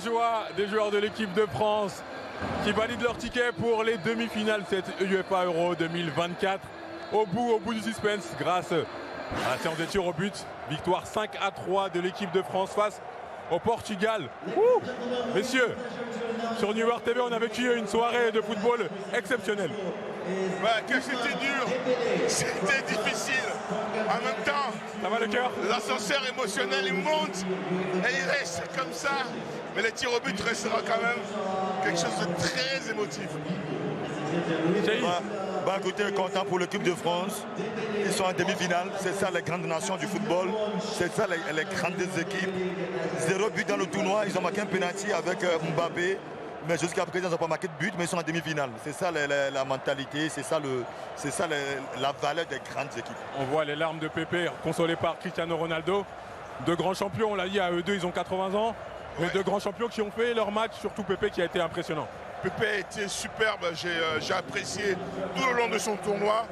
joie des joueurs de l'équipe de France qui valident leur ticket pour les demi-finales de cette UEFA Euro 2024. Au bout du suspense, grâce à la séance des tirs au but, victoire 5-3 de l'équipe de France face au Portugal. Messieurs, sur New World TV, on a vécu une soirée de football exceptionnelle. Que c'était dur, c'était difficile. En même temps, ça va le cœur? L'ascenseur émotionnel, il monte et il reste comme ça. Mais le tir au but restera quand même quelque chose de très émotif. Écoutez, content pour l'équipe de France. Ils sont en demi-finale. C'est ça les grandes nations du football. C'est ça les grandes équipes. 0 but dans le tournoi. Ils ont marqué un penalty avec Mbappé. Mais jusqu'à présent, ils n'ont pas marqué de but, mais ils sont en demi-finale. C'est ça la mentalité, c'est ça, la valeur des grandes équipes. On voit les larmes de Pépé, consolées par Cristiano Ronaldo. Deux grands champions, on l'a dit, à eux deux, ils ont 80 ans. Mais deux grands champions qui ont fait leur match, surtout Pépé qui a été impressionnant. Pépé a été superbe, j'ai apprécié tout le long de son tournoi.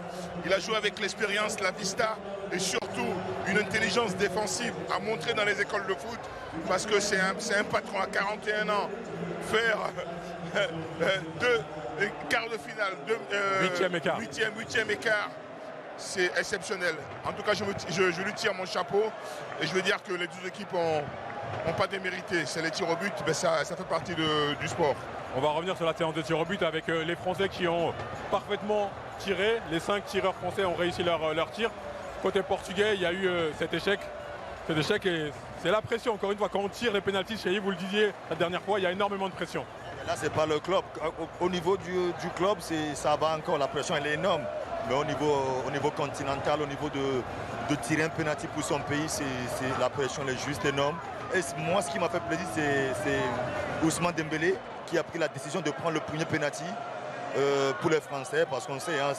Il a joué avec l'expérience, la vista et surtout une intelligence défensive à montrer dans les écoles de foot parce que c'est un patron à 41 ans. Faire deux quarts de finale, huitième écart, c'est exceptionnel. En tout cas, je lui tire mon chapeau et je veux dire que les deux équipes n'ont pas démérité. C'est les tirs au but, mais ça fait partie du sport. On va revenir sur la séance de tirs au but avec les Français qui ont parfaitement tiré. Les 5 tireurs français ont réussi leur tir. Côté portugais, il y a eu cet échec. Cet échec, et c'est la pression. Encore une fois, quand on tire les pénaltys, chez vous le disiez la dernière fois, il y a énormément de pression. Là, c'est pas le club. Au niveau du club, ça va encore. La pression, elle est énorme. Mais au niveau continental, au niveau de tirer un pénalty pour son pays, la pression est juste énorme. Et moi, ce qui m'a fait plaisir, c'est Ousmane Dembélé qui a pris la décision de prendre le premier pénalty pour les Français, parce qu'on sait, hein,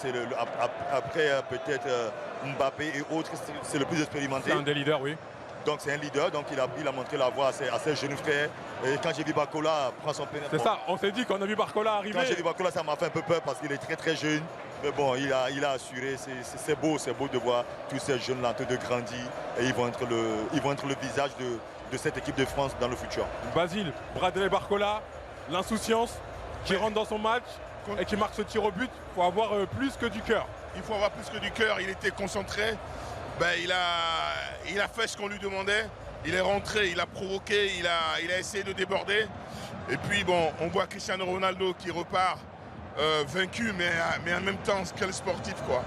après peut-être Mbappé et autres, c'est le plus expérimenté. C'est un des leaders, oui. Donc c'est un leader, donc il a montré la voie à ses jeunes frères. Et quand j'ai vu Barcola prendre son pénalty... C'est ça, on s'est dit qu'on a vu Barcola arriver. Quand j'ai vu Barcola, ça m'a fait un peu peur parce qu'il est très très jeune. Mais bon, il a assuré, c'est beau de voir tous ces jeunes-là en train de grandir. Et ils vont être le visage de cette équipe de France dans le futur. Basile, Bradley Barcola, l'insouciance qui rentre dans son match et qui marque ce tir au but. Il faut avoir plus que du cœur. Il faut avoir plus que du cœur, il était concentré. Il a fait ce qu'on lui demandait. Il est rentré, il a provoqué, il a essayé de déborder. Et puis bon, on voit Cristiano Ronaldo qui repart vaincu, mais en même temps, quel sportif quoi.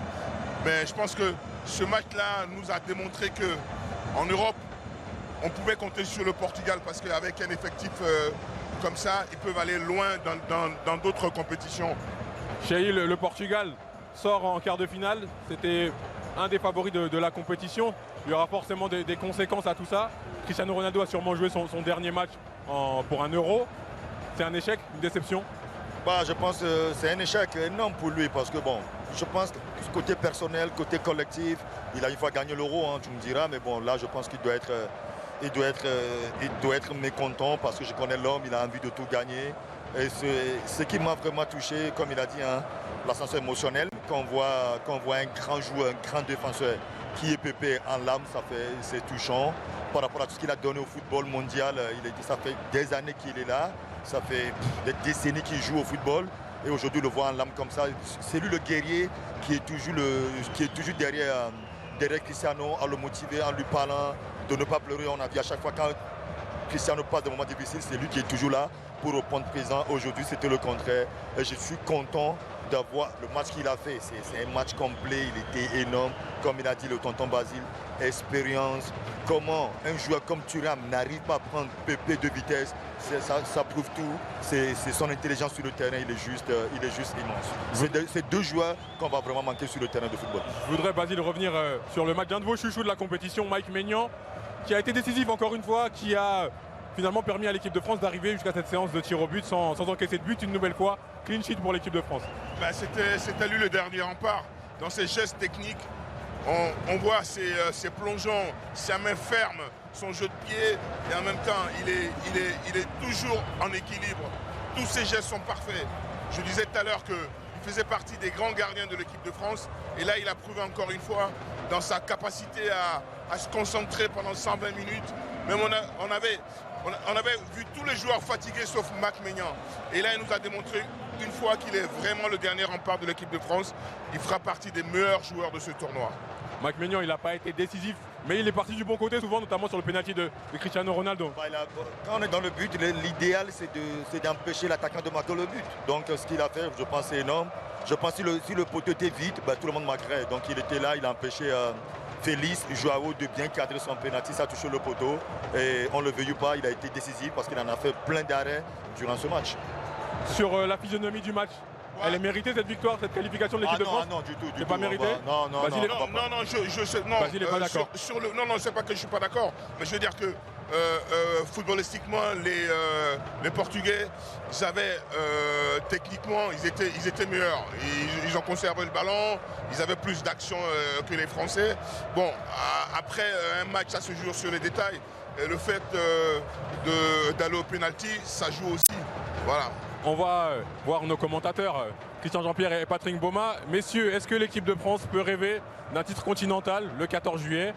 Mais je pense que ce match-là nous a démontré qu'en Europe, on pouvait compter sur le Portugal parce qu'avec un effectif comme ça, ils peuvent aller loin dans d'autres compétitions. Cheil, le Portugal sort en quart de finale. C'était un des favoris de la compétition. Il y aura forcément des conséquences à tout ça. Cristiano Ronaldo a sûrement joué son dernier match pour un Euro. C'est un échec, une déception? Je pense que c'est un échec énorme pour lui parce que bon, je pense que côté personnel, côté collectif, il a une fois gagné l'Euro, hein, tu me diras, mais bon là je pense qu'il doit être mécontent parce que je connais l'homme, il a envie de tout gagner. Et ce qui m'a vraiment touché, comme il a dit, hein, l'ascenseur émotionnel, quand on voit un grand joueur, un grand défenseur qui est Pépé en l'âme, c'est touchant. Par rapport à tout ce qu'il a donné au football mondial, ça fait des années qu'il est là, ça fait des décennies qu'il joue au football. Et aujourd'hui, le voir en l'âme comme ça, c'est lui le guerrier qui est toujours derrière Cristiano, à le motiver, en lui parlant de ne pas pleurer. On a vu à chaque fois quand Cristiano passe des moments difficiles, c'est lui qui est toujours là pour répondre présent. Aujourd'hui, c'était le contraire. Et je suis content d'avoir le match qu'il a fait. C'est un match complet, il était énorme. Comme il a dit le tonton Basile, expérience. Comment un joueur comme Thuram n'arrive pas à prendre Pépé de vitesse, ça prouve tout. C'est son intelligence sur le terrain, il est juste immense. C'est deux joueurs qu'on va vraiment manquer sur le terrain de football. Je voudrais, Basile, revenir sur le match d'un de vos chouchous de la compétition, Mike Maignan, qui a été décisif encore une fois, qui a finalement permis à l'équipe de France d'arriver jusqu'à cette séance de tir au but sans encaisser de but une nouvelle fois. Clean sheet pour l'équipe de France. C'était lui le dernier rempart. Dans ses gestes techniques, on voit ses plongeons, sa main ferme, son jeu de pied, et en même temps, il est toujours en équilibre. Tous ses gestes sont parfaits. Je disais tout à l'heure qu'il faisait partie des grands gardiens de l'équipe de France, et là, il a prouvé encore une fois dans sa capacité à se concentrer pendant 120 minutes. Même on avait vu tous les joueurs fatigués sauf Mac Maignan. Et là, il nous a démontré une fois qu'il est vraiment le dernier rempart de l'équipe de France. Il fera partie des meilleurs joueurs de ce tournoi. Mac Maignan, il n'a pas été décisif, mais il est parti du bon côté souvent, notamment sur le pénalty de Cristiano Ronaldo. Quand on est dans le but, l'idéal c'est d'empêcher l'attaquant de marquer le but. Donc ce qu'il a fait, je pense, c'est énorme. Je pense que si le poteau était vide, tout le monde marquerait. Donc il était là, il a empêché Félix Joao de bien cadrer son pénalty, ça a touché le poteau. Et on ne le veuille pas, il a été décisif parce qu'il en a fait plein d'arrêts durant ce match. Sur la physionomie du match, elle est méritée cette victoire, cette qualification de l'équipe de France? Non, du tout. C'est pas mérité? Non, Basile Basile n'est pas d'accord. Non, c'est pas que je suis pas d'accord. Mais je veux dire que footballistiquement, les Portugais, ils avaient techniquement, ils étaient meilleurs. Ils ont conservé le ballon, ils avaient plus d'action que les Français. Bon, après un match, ça se joue sur les détails. Et le fait d'aller au penalty, ça joue aussi. Voilà. On va voir nos commentateurs, Christian Jean-Pierre et Patrick Bauma. Messieurs, est-ce que l'équipe de France peut rêver d'un titre continental le 14 juillet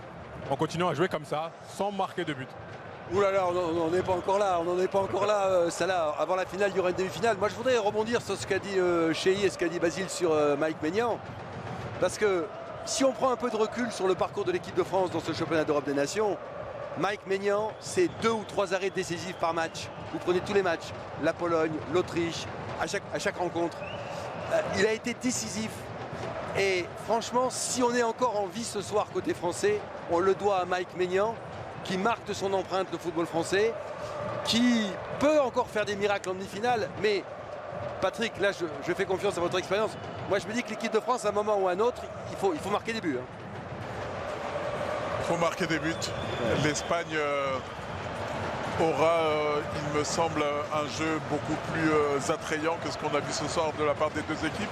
en continuant à jouer comme ça, sans marquer de but? Ouh là là, on n'en est pas encore là. On n'en est pas encore là. Ça là, avant la finale, il y aura une demi-finale. Moi, je voudrais rebondir sur ce qu'a dit Cheilly et ce qu'a dit Basile sur Mike Maignan. Parce que si on prend un peu de recul sur le parcours de l'équipe de France dans ce championnat d'Europe des Nations, Mike Maignan, c'est 2 ou 3 arrêts décisifs par match. Vous prenez tous les matchs, la Pologne, l'Autriche, à chaque rencontre. Il a été décisif. Et franchement, si on est encore en vie ce soir côté français, on le doit à Mike Maignan, qui marque de son empreinte le football français, qui peut encore faire des miracles en demi-finale. Mais Patrick, là, je fais confiance à votre expérience. Moi, je me dis que l'équipe de France, à un moment ou à un autre, il faut marquer des buts. Il faut marquer des buts. L'Espagne aura, il me semble, un jeu beaucoup plus attrayant que ce qu'on a vu ce soir de la part des deux équipes.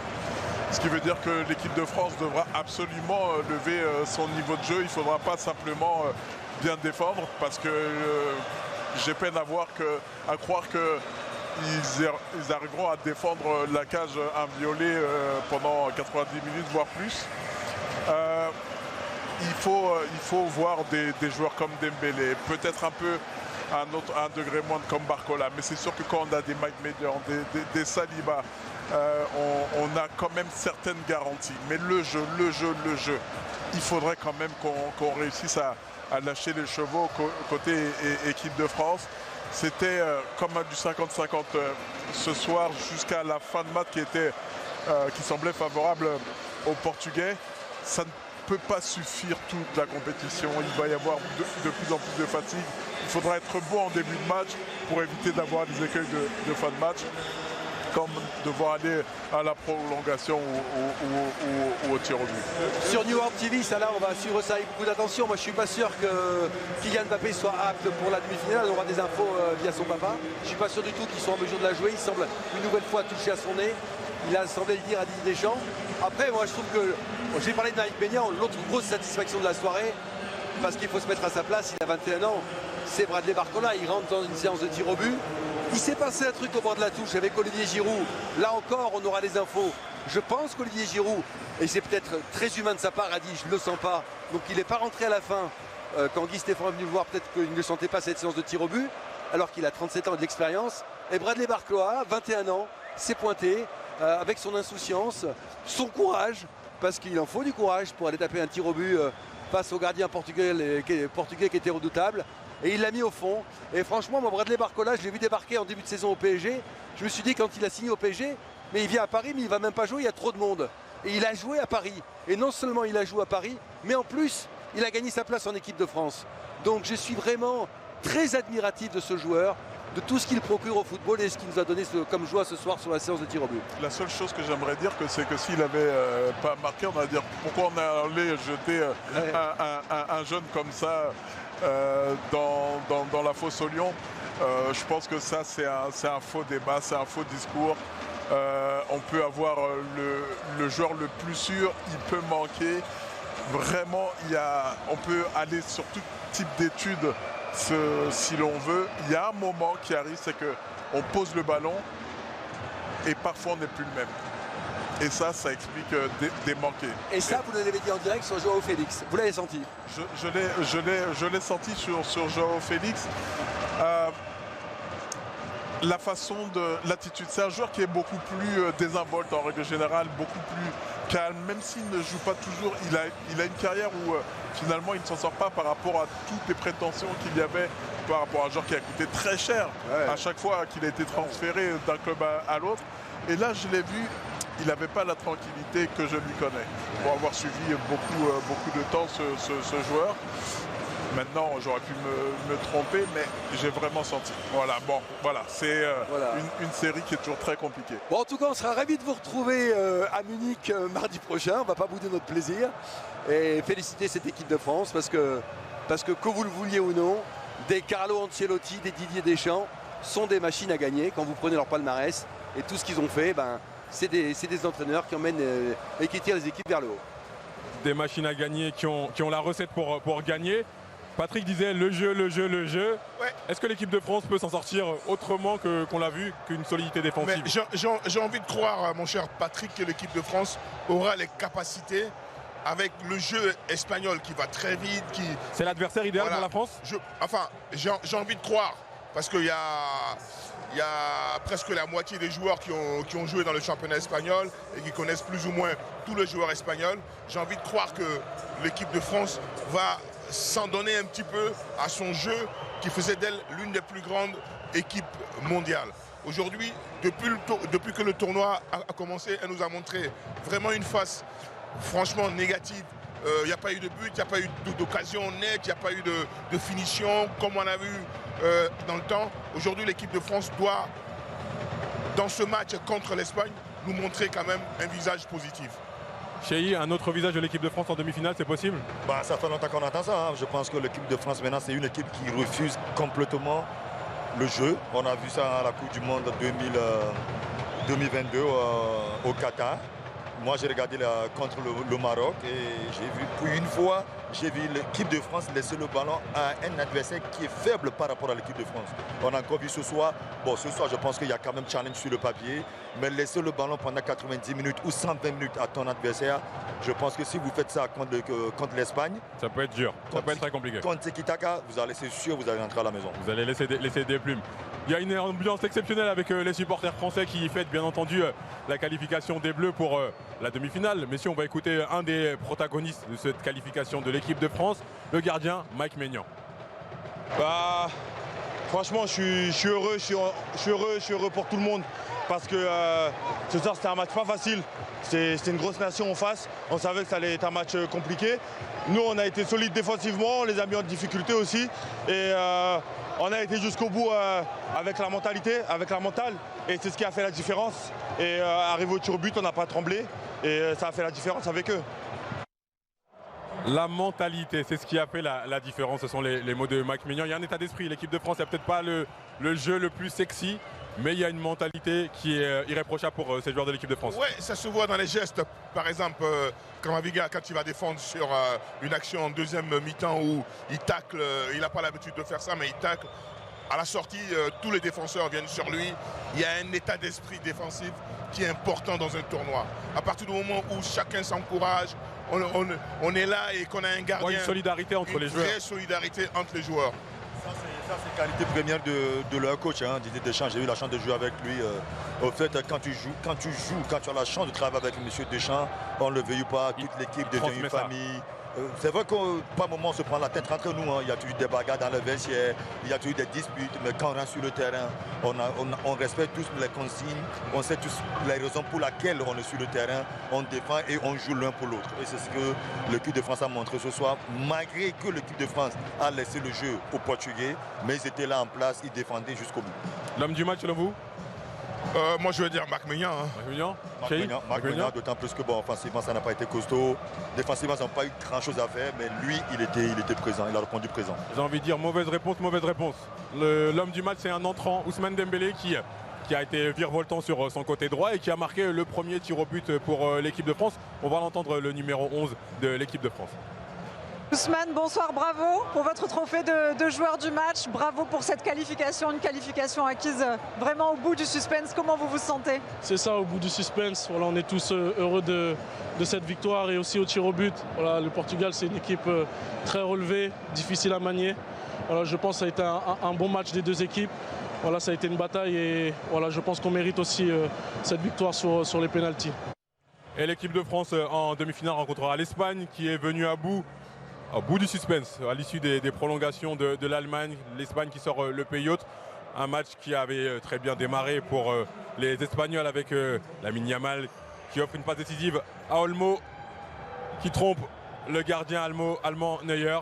Ce qui veut dire que l'équipe de France devra absolument lever son niveau de jeu. Il ne faudra pas simplement bien défendre parce que j'ai peine à croire qu'ils arriveront à défendre la cage inviolée pendant 90 minutes, voire plus. Il faut voir des joueurs comme Dembélé, peut-être un peu un degré moins comme Barcola, mais c'est sûr que quand on a des Mike Maignan, des Saliba, on a quand même certaines garanties. Mais le jeu, il faudrait quand même qu'on réussisse à lâcher les chevaux côté équipe de France. C'était comme du 50-50 ce soir jusqu'à la fin de match qui semblait favorable aux Portugais. Ça ne peut pas suffire toute la compétition. Il va y avoir de plus en plus de fatigue. Il faudra être bon en début de match pour éviter d'avoir des écueils de fin de match, comme devoir aller à la prolongation ou au tir au but. Sur New World TV, ça là, on va suivre ça avec beaucoup d'attention. Moi, je suis pas sûr que Kylian Mbappé soit apte pour la demi-finale. On aura des infos via son papa. Je suis pas sûr du tout qu'il soit en mesure de la jouer. Il semble une nouvelle fois touché à son nez. Il a semblé le dire à Didier Deschamps. Après, moi, je trouve que j'ai parlé de Mike Maignan. L'autre grosse satisfaction de la soirée, parce qu'il faut se mettre à sa place, il a 21 ans, c'est Bradley Barcola. Il rentre dans une séance de tir au but. Il s'est passé un truc au bord de la touche avec Olivier Giroud. Là encore, on aura des infos. Je pense qu'Olivier Giroud, et c'est peut-être très humain de sa part, a dit je ne le sens pas. Donc il n'est pas rentré à la fin. Quand Guy Stéphane est venu le voir, peut-être qu'il ne sentait pas cette séance de tir au but, alors qu'il a 37 ans de l'expérience. Et Bradley Barcola, 21 ans, s'est pointé avec son insouciance, son courage, parce qu'il en faut du courage pour aller taper un tir au but face au gardien portugais qui était redoutable. Et il l'a mis au fond. Et franchement, moi, Bradley Barcola, je l'ai vu débarquer en début de saison au PSG. Je me suis dit, quand il a signé au PSG, mais il vient à Paris, mais il ne va même pas jouer, il y a trop de monde. Et il a joué à Paris. Et non seulement il a joué à Paris, mais en plus, il a gagné sa place en équipe de France. Donc je suis vraiment très admiratif de ce joueur, de tout ce qu'il procure au football et ce qu'il nous a donné comme joie ce soir sur la séance de tir au but. La seule chose que j'aimerais dire, c'est que s'il n'avait pas marqué, on va dire pourquoi on est allé jeter un jeune comme ça dans la fosse au lion. Je pense que ça, c'est un faux débat, c'est un faux discours. On peut avoir le joueur le plus sûr, il peut manquer. Vraiment, on peut aller sur tout type d'études si l'on veut. Il y a un moment qui arrive, c'est qu'on pose le ballon et parfois on n'est plus le même. Et ça explique des manqués. Et ça, vous l'avez dit en direct sur Joao Félix. Vous l'avez senti? Je l'ai senti sur Joao Félix. la façon de l'attitude. C'est un joueur qui est beaucoup plus désinvolte en règle générale, beaucoup plus calme, même s'il ne joue pas toujours. Il a une carrière où finalement il ne s'en sort pas par rapport à toutes les prétentions qu'il y avait par rapport à un joueur qui a coûté très cher à chaque fois qu'il a été transféré d'un club à l'autre. Et là, je l'ai vu, il n'avait pas la tranquillité que je lui connais. Pour avoir suivi beaucoup de temps ce joueur. Maintenant, j'aurais pu me tromper, mais j'ai vraiment senti. Voilà, c'est une série qui est toujours très compliquée. Bon, en tout cas, on sera ravis de vous retrouver à Munich mardi prochain. On ne va pas bouder notre plaisir. Et féliciter cette équipe de France parce que vous le vouliez ou non, des Carlo Ancelotti, des Didier Deschamps sont des machines à gagner. Quand vous prenez leur palmarès et tout ce qu'ils ont fait, c'est des entraîneurs qui emmènent et qui tirent les équipes vers le haut. Des machines à gagner qui ont la recette pour gagner. Patrick disait le jeu. Ouais. Est-ce que l'équipe de France peut s'en sortir autrement qu'on l'a vu, qu'une solidité défensive? J'ai envie de croire, mon cher Patrick, que l'équipe de France aura les capacités avec le jeu espagnol qui va très vite. C'est l'adversaire idéal pour la France? J'ai envie de croire parce qu'il y a presque la moitié des joueurs qui ont joué dans le championnat espagnol et qui connaissent plus ou moins tous les joueurs espagnols. J'ai envie de croire que l'équipe de France va s'en donner un petit peu à son jeu qui faisait d'elle l'une des plus grandes équipes mondiales. Aujourd'hui, depuis que le tournoi a commencé, elle nous a montré vraiment une face franchement négative. Il n'y a pas eu de but, il n'y a pas eu d'occasion nette, il n'y a pas eu de finition comme on a vu dans le temps. Aujourd'hui, l'équipe de France doit, dans ce match contre l'Espagne, nous montrer quand même un visage positif. Cheyi, un autre visage de l'équipe de France en demi-finale, c'est possible? Ça fait longtemps qu'on attend ça. Je pense que l'équipe de France maintenant, c'est une équipe qui refuse complètement le jeu. On a vu ça à la Coupe du Monde 2022 au Qatar. Moi, j'ai regardé contre le Maroc et j'ai vu, pour une fois, l'équipe de France laisser le ballon à un adversaire qui est faible par rapport à l'équipe de France. On a encore vu ce soir. Ce soir, je pense qu'il y a quand même challenge sur le papier. Mais laisser le ballon pendant 90 minutes ou 120 minutes à ton adversaire, je pense que si vous faites ça contre l'Espagne, ça peut être dur, ça peut être très compliqué. Contre Tiki Taka, c'est sûr, vous allez rentrer à la maison. Vous allez laisser des plumes. Il y a une ambiance exceptionnelle avec les supporters français qui fêtent bien entendu la qualification des Bleus pour la demi-finale. Messieurs, on va écouter un des protagonistes de cette qualification de l'équipe de France, le gardien Mike Maignan. Franchement, je suis heureux pour tout le monde parce que ce soir c'était un match pas facile. C'était une grosse nation en face. On savait que ça allait être un match compliqué. Nous, on a été solides défensivement, on les a mis en difficulté aussi. Et on a été jusqu'au bout avec la mentalité, avec la mentale. Et c'est ce qui a fait la différence. Et arrivé au tir au but, on n'a pas tremblé. Et ça a fait la différence avec eux. La mentalité, c'est ce qui a fait la différence. Ce sont les mots de Mike Maignan. Il y a un état d'esprit. L'équipe de France n'a peut-être pas le jeu le plus sexy, mais il y a une mentalité qui est irréprochable pour ces joueurs de l'équipe de France. Oui, ça se voit dans les gestes. Par exemple, Camavinga, quand il va défendre sur une action en deuxième mi-temps où il tacle, il n'a pas l'habitude de faire ça, mais il tacle. À la sortie, tous les défenseurs viennent sur lui. Il y a un état d'esprit défensif qui est important dans un tournoi. À partir du moment où chacun s'encourage, on est là et qu'on a un gardien. Une solidarité entre les joueurs. Une vraie solidarité entre les joueurs. Ça, c'est la qualité première de leur coach, Didier Deschamps. J'ai eu la chance de jouer avec lui. Au fait, quand tu as la chance de travailler avec M. Deschamps, on ne le veut pas, toute l'équipe devient une famille. C'est vrai qu'au par moment on se prend la tête entre nous, il y a toujours des bagarres dans le vestiaire, il y a toujours des disputes, mais quand on rentre sur le terrain, on respecte tous les consignes, on sait tous les raisons pour lesquelles on est sur le terrain, on défend et on joue l'un pour l'autre. Et c'est ce que l'équipe de France a montré ce soir, malgré que l'équipe de France a laissé le jeu aux Portugais, mais ils étaient là en place, ils défendaient jusqu'au bout. L'homme du match selon vous? Moi je veux dire Mike Maignan. Mike Maignan, d'autant plus que offensivement ça n'a pas été costaud. Défensivement ils n'ont pas eu grand chose à faire, mais lui il était présent, il a répondu présent. J'ai envie de dire mauvaise réponse. L'homme du match c'est un entrant, Ousmane Dembélé, qui a été virevoltant sur son côté droit et qui a marqué le premier tir au but pour l'équipe de France. On va l'entendre, le numéro 11 de l'équipe de France. Ousmane, bonsoir, bravo pour votre trophée de joueur du match, bravo pour cette qualification, une qualification acquise vraiment au bout du suspense. Comment vous vous sentez? C'est ça, au bout du suspense, voilà, on est tous heureux de cette victoire et aussi au tir au but. Voilà, le Portugal c'est une équipe très relevée, difficile à manier. Voilà, je pense que ça a été un bon match des deux équipes. Voilà, ça a été une bataille et voilà, je pense qu'on mérite aussi cette victoire sur les pénaltys. Et l'équipe de France en demi-finale rencontrera l'Espagne qui est venue au bout du suspense à l'issue des prolongations de l'Allemagne. L'Espagne qui sort le pays hôte. Un match qui avait très bien démarré pour les Espagnols avec Lamine Yamal qui offre une passe décisive à Olmo qui trompe le gardien allemand Neuer.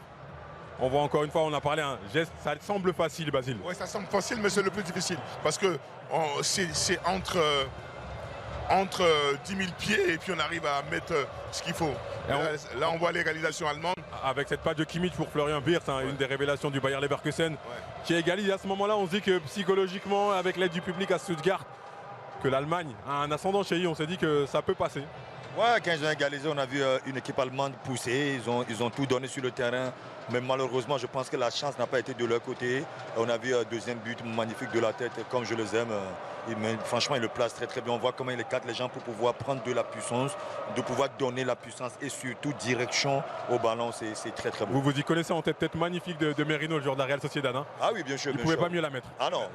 On voit encore une fois, on a parlé un geste, ça semble facile, Basile. Oui, ça semble facile, mais c'est le plus difficile. Parce que c'est entre 10 000 pieds et puis on arrive à mettre ce qu'il faut. Là, on voit l'égalisation allemande. Avec cette passe de Kimmich pour Florian Wirtz, une des révélations du Bayer Leverkusen, qui égalise. À ce moment-là, on se dit que psychologiquement, avec l'aide du public à Stuttgart, que l'Allemagne a un ascendant chez eux. On s'est dit que ça peut passer. Ouais, quand ils ont égalisé, on a vu une équipe allemande pousser. Ils ont tout donné sur le terrain. Mais malheureusement, je pense que la chance n'a pas été de leur côté. On a vu un deuxième but magnifique de la tête, comme je les aime. Franchement, il le place très très bien. On voit comment il écarte les gens pour pouvoir prendre de la puissance, de pouvoir donner la puissance et surtout direction au ballon. C'est très très beau. Vous y connaissez en tête magnifique de Merino, le joueur de la Real Sociedad. Hein. Ah oui, bien sûr. Il ne pouvait pas mieux la mettre. Ah non.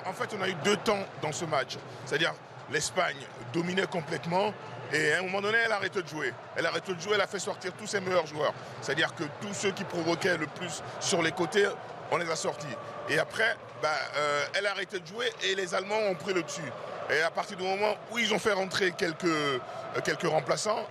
En fait, on a eu deux temps dans ce match. C'est-à-dire, l'Espagne dominait complètement. Et à un moment donné, elle a arrêté de jouer. Elle a arrêté de jouer, elle a fait sortir tous ses meilleurs joueurs. C'est-à-dire que tous ceux qui provoquaient le plus sur les côtés, on les a sortis. Et après, elle a arrêté de jouer et les Allemands ont pris le dessus. Et à partir du moment où ils ont fait rentrer quelques remplaçants,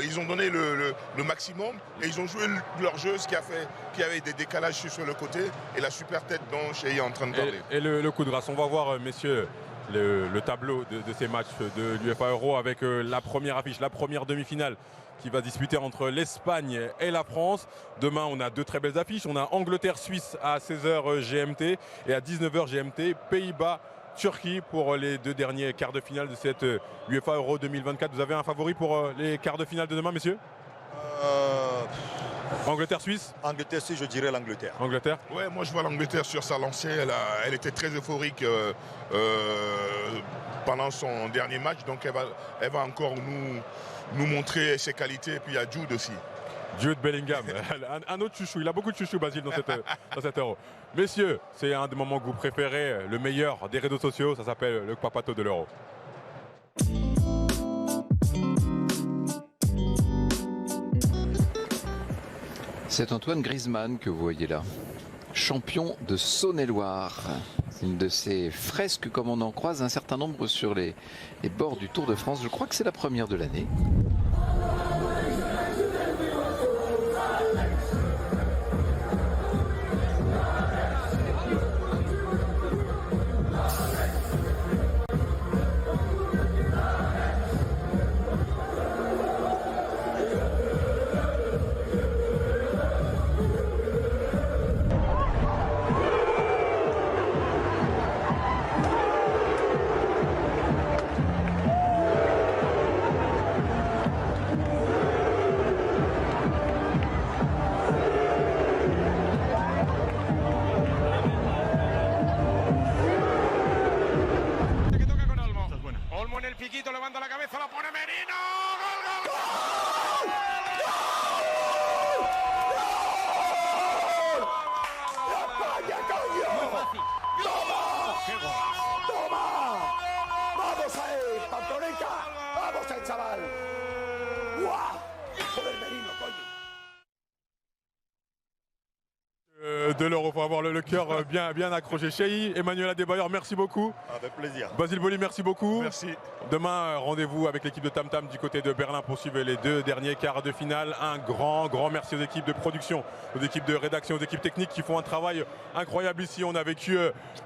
ils ont donné le maximum et ils ont joué leur jeu, ce qui a fait qu'il y avait des décalages sur le côté et la super tête dont Cheikh est en train de parler. Et le coup de grâce, on va voir, messieurs, le tableau de ces matchs de l'UEFA Euro avec la première affiche, la première demi-finale qui va disputer entre l'Espagne et la France. Demain, on a deux très belles affiches. On a Angleterre-Suisse à 16h GMT et à 19h GMT, Pays-Bas-Turquie pour les deux derniers quarts de finale de cette UEFA Euro 2024. Vous avez un favori pour les quarts de finale de demain, messieurs? Angleterre-Suisse? Angleterre-Suisse, je dirais l'Angleterre. Angleterre? Ouais, moi je vois l'Angleterre sur sa lancée. Elle était très euphorique pendant son dernier match. Donc elle va encore nous montrer ses qualités. Et puis il y a Jude aussi. Jude Bellingham, un autre chouchou. Il a beaucoup de chouchous, Basile, dans cette Euro. Messieurs, c'est un des moments que vous préférez, le meilleur des réseaux sociaux. Ça s'appelle le Papato de l'Euro. C'est Antoine Griezmann que vous voyez là, champion de Saône-et-Loire. Une de ces fresques comme on en croise un certain nombre sur les bords du Tour de France. Je crois que c'est la première de l'année. De l'Euro, il faut avoir le cœur bien accroché. Cheikh, Emmanuel Adebayor, merci beaucoup. Avec plaisir. Basile Boli, merci beaucoup. Merci. Demain, rendez-vous avec l'équipe de Tam Tam du côté de Berlin pour suivre les deux derniers quarts de finale. Un grand merci aux équipes de production, aux équipes de rédaction, aux équipes techniques qui font un travail incroyable ici. On a vécu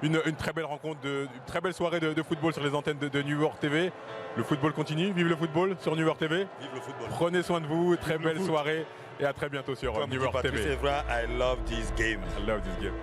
une très belle rencontre, une très belle soirée de football sur les antennes de New York TV. Le football continue, vive le football sur New York TV. Vive le football. Prenez soin de vous, très belle soirée et à très bientôt sur New York TV. C'est vrai, I love this game. I love this game.